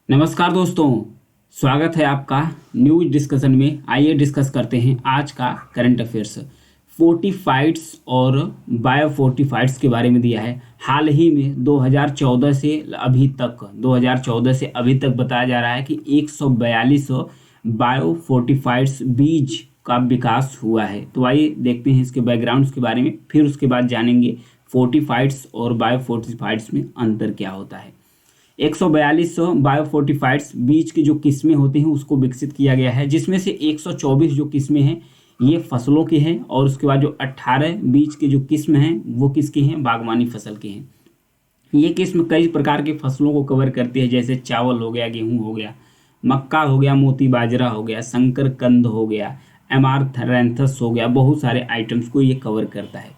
नमस्कार दोस्तों। स्वागत है आपका न्यूज डिस्कशन में। आइए डिस्कस करते हैं आज का करंट अफेयर्स। फोर्टिफाइड्स और बायो फोर्टिफाइड्स के बारे में दिया है। हाल ही में 2014 से अभी तक बताया जा रहा है कि 142 बायो फोर्टिफाइड्स बीज का विकास हुआ है। तो आइए देखते हैं इसके बैकग्राउंड्स के बारे में, फिर उसके बाद जानेंगे फोर्टिफाइड्स और बायो फोर्टिफाइड्स में अंतर क्या होता है। 142 बायोफोर्टिफाइड्स बीज की जो किस्में होती हैं उसको विकसित किया गया है, जिसमें से 124 जो किस्में हैं ये फसलों की हैं और उसके बाद जो 18 बीज की जो किस्म हैं वो किसकी हैं, बागवानी फसल की हैं। ये किस्म कई प्रकार के फसलों को कवर करती है, जैसे चावल हो गया, गेहूं हो गया, मक्का हो गया, मोती बाजरा हो गया, संकर कंद हो गया, एमारथेरेंथस हो गया, बहुत सारे आइटम्स को ये कवर करता है।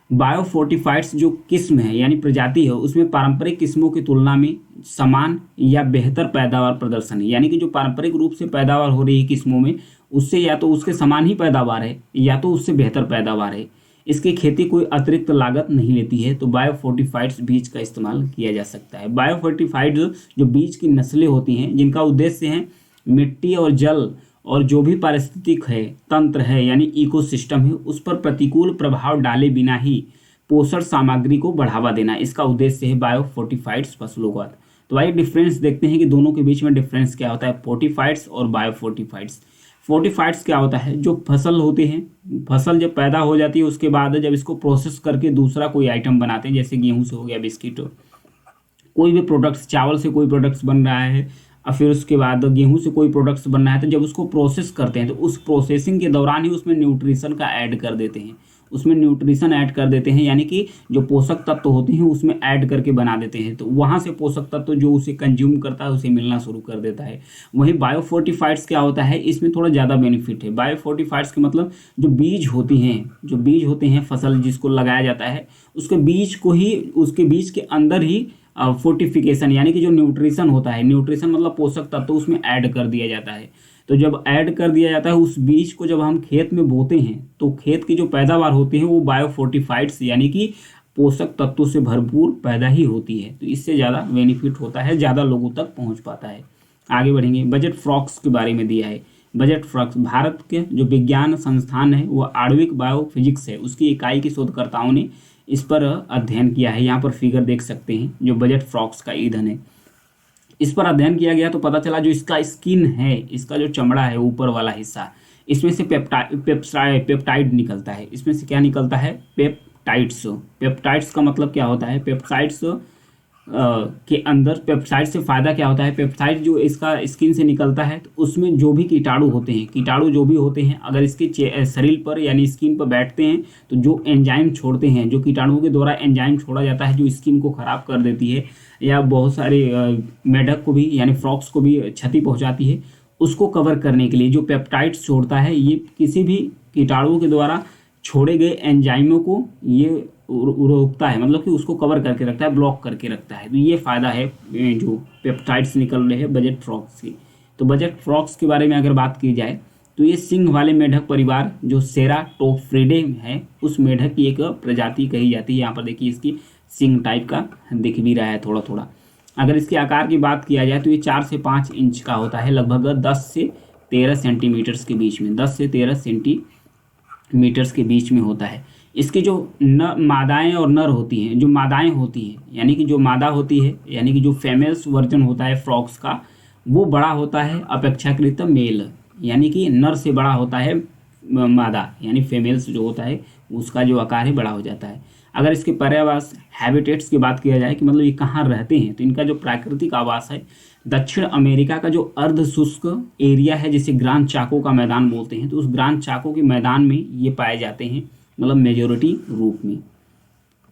बायोफोर्टिफाइड्स जो किस्म है यानी प्रजाति है उसमें पारंपरिक किस्मों की तुलना में समान या बेहतर पैदावार प्रदर्शन है, यानी कि जो पारंपरिक रूप से पैदावार हो रही है किस्मों में उससे या तो उसके समान ही पैदावार है या तो उससे बेहतर पैदावार है। इसकी खेती कोई अतिरिक्त लागत नहीं लेती है, तो बायोफोर्टिफाइड्स बीज का इस्तेमाल किया जा सकता है। बायोफोर्टिफाइड्स जो बीज की नस्लें होती हैं जिनका उद्देश्य है मिट्टी और जल और जो भी पारिस्थितिक है तंत्र है यानी इकोसिस्टम है उस पर प्रतिकूल प्रभाव डाले बिना ही पोषण सामग्री को बढ़ावा देना, इसका उद्देश्य है बायोफोर्टिफाइड्स फसलों का। तो आइए डिफरेंस देखते हैं कि दोनों के बीच में डिफरेंस क्या होता है, फोर्टिफाइड्स और बायोफोर्टिफाइड्स। फोर्टिफाइड्स क्या होता है, जो फसल होते हैं, फसल जब पैदा हो जाती है उसके बाद जब इसको प्रोसेस करके दूसरा कोई आइटम बनाते हैं, जैसे गेहूं से हो गया बिस्किट, कोई भी प्रोडक्ट्स, चावल से कोई प्रोडक्ट्स बन रहा है और फिर उसके बाद गेहूं से कोई प्रोडक्ट्स बन रहा है, तो जब उसको प्रोसेस करते हैं तो उस प्रोसेसिंग के दौरान ही उसमें न्यूट्रिशन का ऐड कर देते हैं, उसमें न्यूट्रिशन ऐड कर देते हैं, यानी कि जो पोषक तत्व होते हैं उसमें ऐड करके बना देते हैं। तो वहाँ से पोषक तत्व जो उसे कंज्यूम करता है उसे मिलना शुरू कर देता है। वहीं बायोफोर्टिफाइड्स क्या होता है, इसमें थोड़ा ज़्यादा बेनिफिट है। बायोफोर्टिफाइड्स के मतलब जो बीज होते हैं फसल जिसको लगाया जाता है उसके बीज को ही, उसके बीज के अंदर ही फोर्टिफिकेशन यानी कि जो न्यूट्रिशन होता है, न्यूट्रिशन मतलब पोषक तत्व उसमें ऐड कर दिया जाता है। तो जब ऐड कर दिया जाता है उस बीज को, जब हम खेत में बोते हैं तो खेत की जो पैदावार होती है वो बायोफोर्टिफाइड्स यानी कि पोषक तत्वों से भरपूर पैदा ही होती है। तो इससे ज़्यादा बेनिफिट होता है, ज़्यादा लोगों तक पहुँच पाता है। आगे बढ़ेंगे, बजट फ्रॉक्स के बारे में दिया है। बजट फ्रॉक्स भारत के जो विज्ञान संस्थान है वो आणविक बायोफिजिक्स है, उसकी इकाई के शोधकर्ताओं ने इस पर अध्ययन किया है। यहाँ पर फिगर देख सकते हैं जो बजट फ्रॉक्स का ईंधन है, इस पर अध्ययन किया गया तो पता चला जो इसका स्किन है, इसका जो चमड़ा है ऊपर वाला हिस्सा, इसमें से पेप्टाइड निकलता है। इसमें से क्या निकलता है, पेप्टाइड्स। पेप्टाइड्स का मतलब क्या होता है, पेप्टाइड्स के अंदर पेप्टाइड से फ़ायदा क्या होता है, पेप्टाइड जो इसका स्किन से निकलता है तो उसमें जो भी कीटाणु जो भी होते हैं अगर इसके शरीर पर यानी स्किन पर बैठते हैं तो जो एंजाइम छोड़ते हैं, जो कीटाणुओं के द्वारा एंजाइम छोड़ा जाता है जो स्किन को ख़राब कर देती है या बहुत सारे मेढक को भी यानी फ्रॉक्स को भी क्षति पहुँचाती है, उसको कवर करने के लिए जो पेप्टाइड्स छोड़ता है ये किसी भी कीटाणुओं के द्वारा छोड़े गए एंजाइमों को ये रोकता है, मतलब कि उसको कवर करके रखता है, ब्लॉक करके रखता है। तो ये फ़ायदा है जो पेप्टाइड्स निकल रहे हैं बजट फ्रॉक्स की। तो बजट फ्रॉक्स के बारे में अगर बात की जाए तो ये सिंह वाले मेढक परिवार जो सेराटोप्सिडे है उस मेढक की एक प्रजाति कही जाती है। यहाँ पर देखिए इसकी सिंह टाइप का दिख भी रहा है थोड़ा थोड़ा। अगर इसके आकार की बात किया जाए तो ये 4 से 5 इंच का होता है, लगभग 10 से 13 सेंटीमीटर्स के बीच में, 10 से 13 सेंटीमीटर्स के बीच में होता है। इसके जो मादाएं और नर होती हैं, जो मादाएं होती हैं यानी कि जो मादा होती है यानी कि जो फीमेल्स वर्जन होता है फ्रॉक्स का वो बड़ा होता है अपेक्षाकृत मेल, यानी कि नर से बड़ा होता है मादा यानी फीमेल्स जो होता है उसका जो आकार है बड़ा हो जाता है। अगर इसके पर्यावास हैबिटेट्स की बात किया जाए कि मतलब ये कहाँ रहते हैं, तो इनका जो प्राकृतिक आवास है दक्षिण अमेरिका का जो अर्ध शुष्क एरिया है जिसे ग्रांड चाको का मैदान बोलते हैं, तो उस ग्रांड चाको के मैदान में ये पाए जाते हैं, मतलब मेजोरिटी रूप में।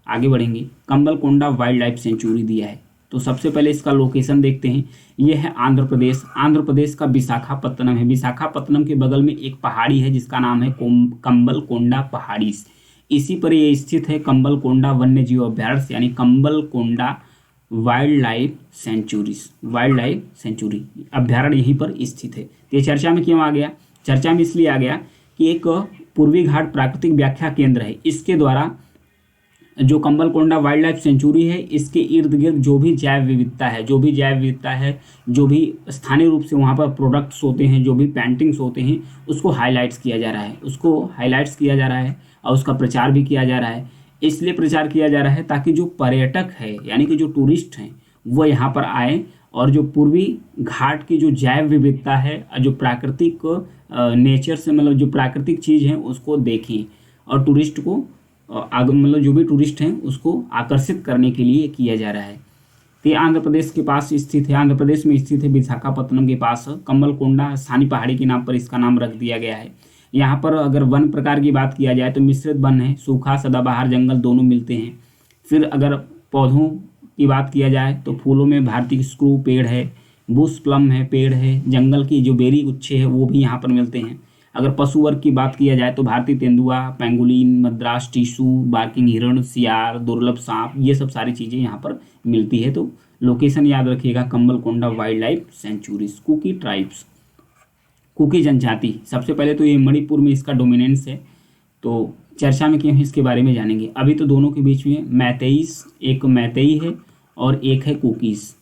आगे बढ़ेंगे, कंबलकोंडा वाइल्ड लाइफ सेंचुरी दिया है। तो सबसे पहले इसका लोकेशन देखते हैं, ये है आंध्र प्रदेश। आंध्र प्रदेश का विशाखापत्तनम है। विशाखापत्तनम के बगल में एक पहाड़ी है जिसका नाम है कंबलकोंडा पहाड़ी, इसी पर ये स्थित है कंबलकोंडा वन्य जीव अभ्यारण्य यानी कंबलकोंडा वाइल्ड लाइफ सेंचुरी अभ्यारण्य यहीं पर स्थित है। तो ये चर्चा में क्यों आ गया, चर्चा में इसलिए आ गया कि एक पूर्वी घाट प्राकृतिक व्याख्या केंद्र है, इसके द्वारा जो कम्बलकोंडा वाइल्ड लाइफ सेंचुरी है, इसके इर्द गिर्द जो भी जैव विविधता है, जो भी स्थानीय रूप से वहाँ पर प्रोडक्ट्स होते हैं, जो भी पेंटिंग्स होते हैं, उसको हाईलाइट्स किया जा रहा है और उसका प्रचार भी किया जा रहा है। इसलिए प्रचार किया जा रहा है ताकि जो पर्यटक है यानी कि जो टूरिस्ट हैं वो यहाँ पर आए और जो पूर्वी घाट की जो जैव विविधता है, जो प्राकृतिक नेचर से मतलब जो प्राकृतिक चीज़ है उसको देखें और टूरिस्ट को मतलब जो भी टूरिस्ट हैं उसको आकर्षित करने के लिए किया जा रहा है। तो ये आंध्र प्रदेश के पास स्थित है, आंध्र प्रदेश में स्थित है, विशाखापत्तनम के पास कम्बलकोंडा स्थानीय पहाड़ी के नाम पर इसका नाम रख दिया गया है। यहाँ पर अगर वन प्रकार की बात किया जाए तो मिश्रित वन है, सूखा सदाबहार जंगल दोनों मिलते हैं। फिर अगर पौधों की बात किया जाए तो फूलों में भारतीय स्क्रू पेड़ है, बुश प्लम है पेड़ है, जंगल की जो बेरी गुच्छे है वो भी यहाँ पर मिलते हैं। अगर पशु वर्ग की बात किया जाए तो भारतीय तेंदुआ, पेंगुलिन, मद्रास टीसू, बार्किंग हिरण, सियार, दुर्लभ सांप, ये सब सारी चीज़ें यहाँ पर मिलती है। तो लोकेशन याद रखिएगा, Kambalakonda wild life sanctuaries. Kuki tribes, Kuki जनजाति, सबसे पहले तो ये मणिपुर में इसका डोमिनेंस है, तो चर्चा में क्यों है इसके बारे में जानेंगे। अभी तो दोनों के बीच में मैतेईस, एक मैतेई है और एक है कुकीज़,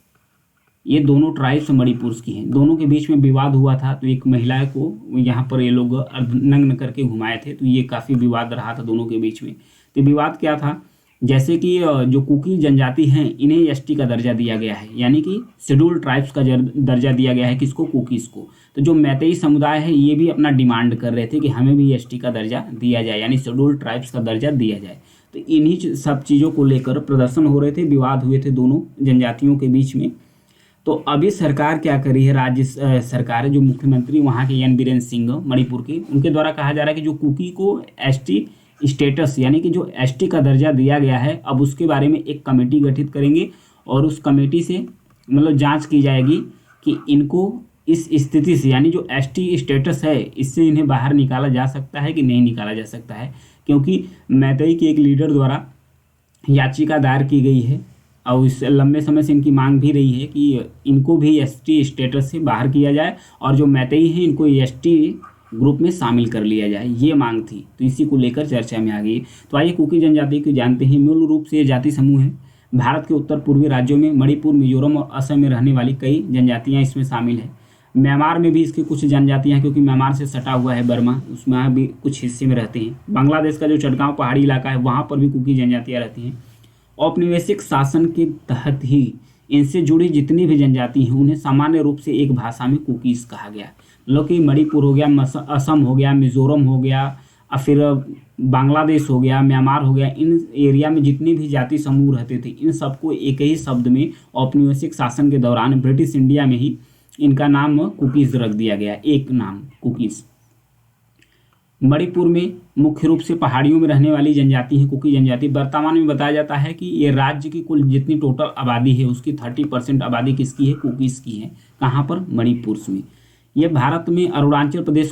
ये दोनों ट्राइब्स मणिपुर की हैं। दोनों के बीच में विवाद हुआ था, तो एक महिला को यहाँ पर ये लोग नग्न करके घुमाए थे, तो ये काफ़ी विवाद रहा था दोनों के बीच में। तो विवाद क्या था, जैसे कि जो कुकी जनजाति हैं इन्हें एसटी का दर्जा दिया गया है, यानी कि शेड्यूल्ड ट्राइब्स का दर्जा दिया गया है किसको, कुकीज़ को। तो जो मैतेई समुदाय है ये भी अपना डिमांड कर रहे थे कि हमें भी एसटी का दर्जा दिया जाए, यानी शेड्यूल्ड ट्राइब्स का दर्जा दिया जाए। तो इन्हीं सब चीज़ों को लेकर प्रदर्शन हो रहे थे, विवाद हुए थे दोनों जनजातियों के बीच में। तो अभी सरकार क्या करी है, राज्य सरकार है, जो मुख्यमंत्री वहाँ के एन बीरेन सिंह मणिपुर के, उनके द्वारा कहा जा रहा है कि जो कुकी को एसटी स्टेटस यानी कि जो एसटी का दर्जा दिया गया है, अब उसके बारे में एक कमेटी गठित करेंगे और उस कमेटी से मतलब जांच की जाएगी कि इनको इस स्थिति से यानी जो एसटी स्टेटस है इससे इन्हें बाहर निकाला जा सकता है कि नहीं निकाला जा सकता है। क्योंकि मैतेई के एक लीडर द्वारा याचिका दायर की गई है और इस लंबे समय से इनकी मांग भी रही है कि इनको भी एसटी स्टेटस से बाहर किया जाए और जो मैतेई हैं इनको एसटी ग्रुप में शामिल कर लिया जाए, ये मांग थी। तो इसी को लेकर चर्चा में आ गई। तो आइए कुकी जनजाति को जानते हैं। मूल रूप से ये जाति समूह है भारत के उत्तर पूर्वी राज्यों में मणिपुर, मिजोरम और असम में रहने वाली कई जनजातियाँ इसमें शामिल हैं। म्यांमार में भी इसकी कुछ जनजातियाँ, क्योंकि म्यांमार से सटा हुआ है बर्मा, उसमें भी कुछ हिस्से में रहते हैं। बांग्लादेश का जो चटगांव पहाड़ी इलाका है वहाँ पर भी कुकी जनजातियाँ रहती हैं। औपनिवेशिक शासन के तहत ही इनसे जुड़ी जितनी भी जनजाति हैं उन्हें सामान्य रूप से एक भाषा में कुकीज़ कहा गया। मतलब कि मणिपुर हो गया, असम हो गया, मिजोरम हो गया और फिर बांग्लादेश हो गया, म्यांमार हो गया, इन एरिया में जितने भी जाति समूह रहते थे इन सबको एक ही शब्द में औपनिवेशिक शासन के दौरान ब्रिटिश इंडिया में ही इनका नाम कुकीज़ रख दिया गया, एक नाम कुकीज़। मणिपुर में मुख्य रूप से पहाड़ियों में रहने वाली जनजाति है कुकी जनजाति। वर्तमान में बताया जाता है कि ये राज्य की कुल जितनी टोटल आबादी है उसकी 30% आबादी किसकी है, कुकीज़ की है। कहाँ पर, मणिपुर में। ये भारत में अरुणाचल प्रदेश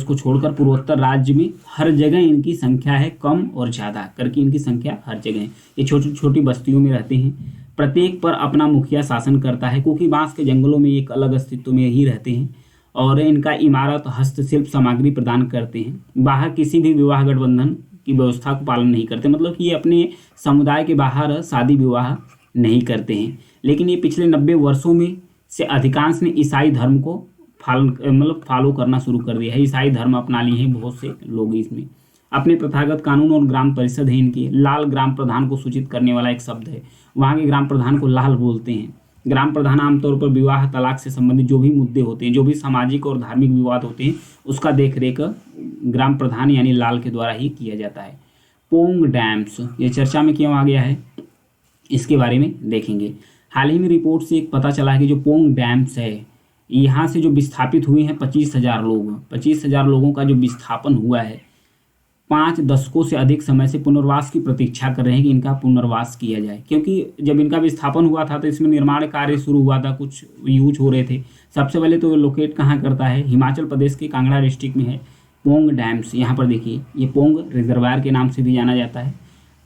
को छोड़कर पूर्वोत्तर राज्य में हर जगह इनकी संख्या है कम और ज़्यादा करके, इनकी संख्या हर जगह है। ये छोटी छोटी बस्तियों में रहते हैं, प्रत्येक पर अपना मुखिया शासन करता है। कुकी बांस के जंगलों में एक अलग अस्तित्व में ही रहते हैं और इनका इमारत हस्तशिल्प सामग्री प्रदान करते हैं। बाहर किसी भी विवाह गठबंधन की व्यवस्था को पालन नहीं करते, मतलब कि ये अपने समुदाय के बाहर शादी विवाह नहीं करते हैं। लेकिन ये पिछले 90 वर्षों में से अधिकांश ने ईसाई धर्म को फॉलो करना शुरू कर दिया है। ईसाई धर्म अपना लिए हैं बहुत से लोग इसमें। अपने प्रथागत कानून और ग्राम परिषद है इनकी। लाल ग्राम प्रधान को सूचित करने वाला एक शब्द है, वहाँ के ग्राम प्रधान को लाल बोलते हैं। ग्राम प्रधान आमतौर पर विवाह, तलाक से संबंधित जो भी मुद्दे होते हैं, जो भी सामाजिक और धार्मिक विवाद होते हैं, उसका देखरेख ग्राम प्रधान यानी लाल के द्वारा ही किया जाता है। पोंग डैम्स, ये चर्चा में क्यों आ गया है, इसके बारे में देखेंगे। हाल ही में रिपोर्ट से एक पता चला है कि जो पोंग डैम्स है यहाँ से जो विस्थापित हुए हैं 25,000 लोग, 25,000 लोगों का जो विस्थापन हुआ है, 5 दशकों से अधिक समय से पुनर्वास की प्रतीक्षा कर रहे हैं कि इनका पुनर्वास किया जाए। क्योंकि जब इनका विस्थापन हुआ था तो इसमें निर्माण कार्य शुरू हुआ था, कुछ यूज हो रहे थे। सबसे पहले तो लोकेट कहाँ करता है, हिमाचल प्रदेश के कांगड़ा डिस्ट्रिक्ट में है पोंग डैम्स। यहाँ पर देखिए, ये पोंग रिजर्वायर के नाम से भी जाना जाता है।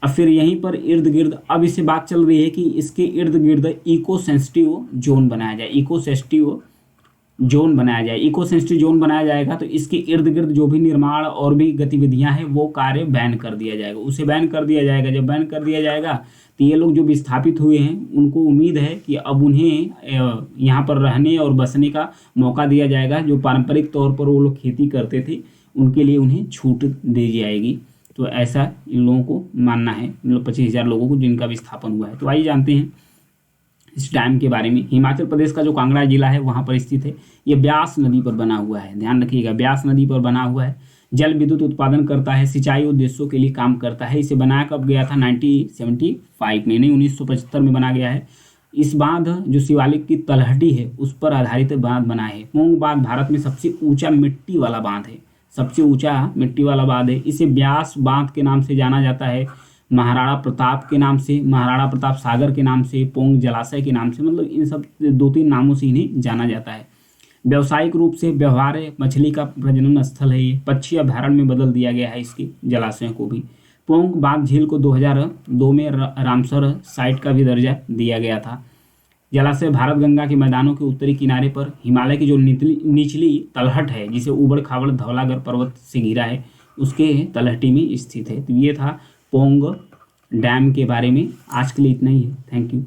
अब फिर यहीं पर इर्द गिर्द अब इससे बात चल रही है कि इसके इर्द गिर्द इको सेंसिटिव जोन बनाया जाए। इको सेंसिटिव जोन बनाया जाए, इको सेंसिटिव जोन बनाया जाएगा। तो इसके इर्द गिर्द जो भी निर्माण और भी गतिविधियां हैं वो कार्य बैन कर दिया जाएगा, उसे बैन कर दिया जाएगा। जब बैन कर दिया जाएगा तो ये लोग जो विस्थापित हुए हैं उनको उम्मीद है कि अब उन्हें यहाँ पर रहने और बसने का मौका दिया जाएगा। जो पारंपरिक तौर पर वो लोग खेती करते थे उनके लिए उन्हें छूट दी जाएगी। तो ऐसा इन लोगों को मानना है, मतलब 25,000 लोगों को जिनका विस्थापन हुआ है। तो आइए जानते हैं इस डैम के बारे में। हिमाचल प्रदेश का जो कांगड़ा जिला है वहाँ पर स्थित है। ये ब्यास नदी पर बना हुआ है, ध्यान रखिएगा, ब्यास नदी पर बना हुआ है। जल विद्युत उत्पादन करता है, सिंचाई उद्देश्यों के लिए काम करता है। इसे बनाया कब गया था? 1975 में, नहीं 1975 में बना गया है। इस बांध जो शिवालिक की तलहटी है उस पर आधारित बांध बना है। पोंग बांध भारत में सबसे ऊंचा मिट्टी वाला बांध है, सबसे ऊंचा मिट्टी वाला बांध है। इसे ब्यास बांध के नाम से जाना जाता है, महाराणा प्रताप के नाम से, महाराणा प्रताप सागर के नाम से, पोंग जलाशय के नाम से, मतलब इन सब 2-3 नामों से इन्हें जाना जाता है। व्यावसायिक रूप से व्यवहार्य मछली का प्रजनन स्थल है ये। पक्षी अभ्यारण्य में बदल दिया गया है इसके जलाशयों को भी। पोंग बांध झील को 2002 में रामसर साइट का भी दर्जा दिया गया था। जलाशय भारत गंगा के मैदानों के उत्तरी किनारे पर हिमालय की जो निचली तलहट है, जिसे उबड़ खाबड़ धौलागर पर्वत से घिरा है, उसके तलहटी में स्थित है। तो ये था पोंग डैम के बारे में। आज के लिए इतना ही है। Thank you.